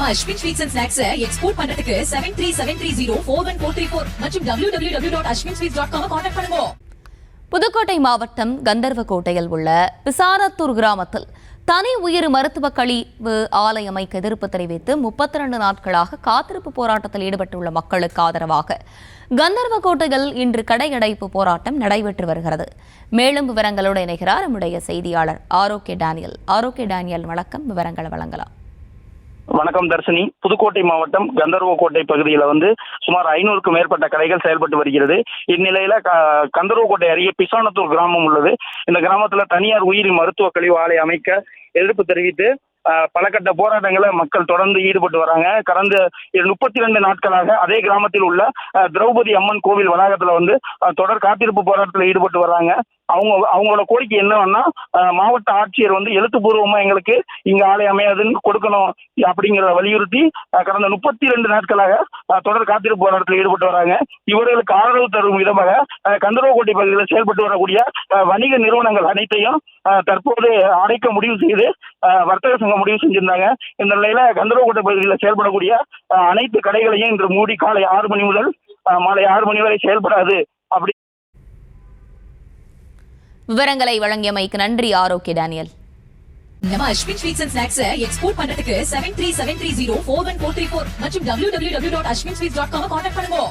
நம்ம Ashwin sweets and snacks export பண்றதுக்கு 7373041434 மற்றும் www.ashwinsweets.com கான்டாக்ட் பண்ணுங்க. புதுக்கோட்டை மாவட்டம் கந்தர்வக்கோட்டையில் உள்ள பிசாரத்தூர் கிராமத்தில் தனி உயிர் மருத்துவ கழிவு ஆலை அமைக்க எதிர்ப்பு தெரிவித்து 32 நாட்களாக காத்திருப்பு போராட்டத்தில் ஈடுபட்டுள்ள மக்களுக்கு ஆதரவாக கந்தர்வக்கோட்டையில் இன்று கடையடைப்பு போராட்டம் நடைபெற்று வருகிறது. மேலும் விவரங்களோடு இணைகிறார் நம்முடைய செய்தியாளர் ஆரோக்கிய டேனியல். வணக்கம், விவரங்களை வழங்கலாம். வணக்கம் தர்ஷினி. புதுக்கோட்டை மாவட்டம் கந்தர்வக்கோட்டை பகுதியில சுமார் 500க்கும் மேற்பட்ட கடைகள் செயல்பட்டு வருகிறது. இந்நிலையில கந்தர்வக்கோட்டை அருகே பிசானத்தூர் கிராமம் உள்ளது. இந்த கிராமத்துல தனியார் உயிரி மருத்துவ கழிவு ஆலை அமைக்க எதிர்ப்பு தெரிவித்து பல கட்ட போராட்டங்களை மக்கள் தொடர்ந்து ஈடுபட்டு வராங்க. கடந்த 32 நாட்களாக அதே கிராமத்தில் உள்ள திரௌபதி அம்மன் கோவில் வளாகத்துல தொடர் காத்திருப்பு போராட்டத்தில் ஈடுபட்டு வர்றாங்க. அவங்களோட கோரிக்கை என்னன்னா, மாவட்ட ஆட்சியர் எழுத்துப்பூர்வமா எங்களுக்கு இங்க ஆலை அமையாதுன்னு கொடுக்கணும் அப்படிங்கிறத வலியுறுத்தி கடந்த 32 நாட்களாக தொடர் காத்திருப்பு போராட்டத்தில் ஈடுபட்டு வராங்க. இவர்களுக்கு ஆதரவு தரும் விதமாக கந்தர்வக்கோட்டை பகுதியில் செயல்பட்டு வரக்கூடிய வணிக நிறுவனங்கள் அனைத்தையும் தற்போது அடைக்க முடிவு செய்து வர்த்தக சங்கம் முடிவு செஞ்சிருந்தாங்க. இந்த நிலையில கந்தர்வக்கோட்டை பகுதியில் செயல்படக்கூடிய அனைத்து கடைகளையும் இன்று மூடி காலை 6 மணி முதல் மாலை 6 மணி வரை செயல்படாது அப்படி. விவரங்களை வழங்கியமைக்கு நன்றி ஆரோக்கிய டேனியல். நம்ம Ashwin sweets and snacks export பண்றதுக்கு 7373041434 மற்றும் www.ashwinsweets.com கான்டாக்ட் பண்ணுங்க.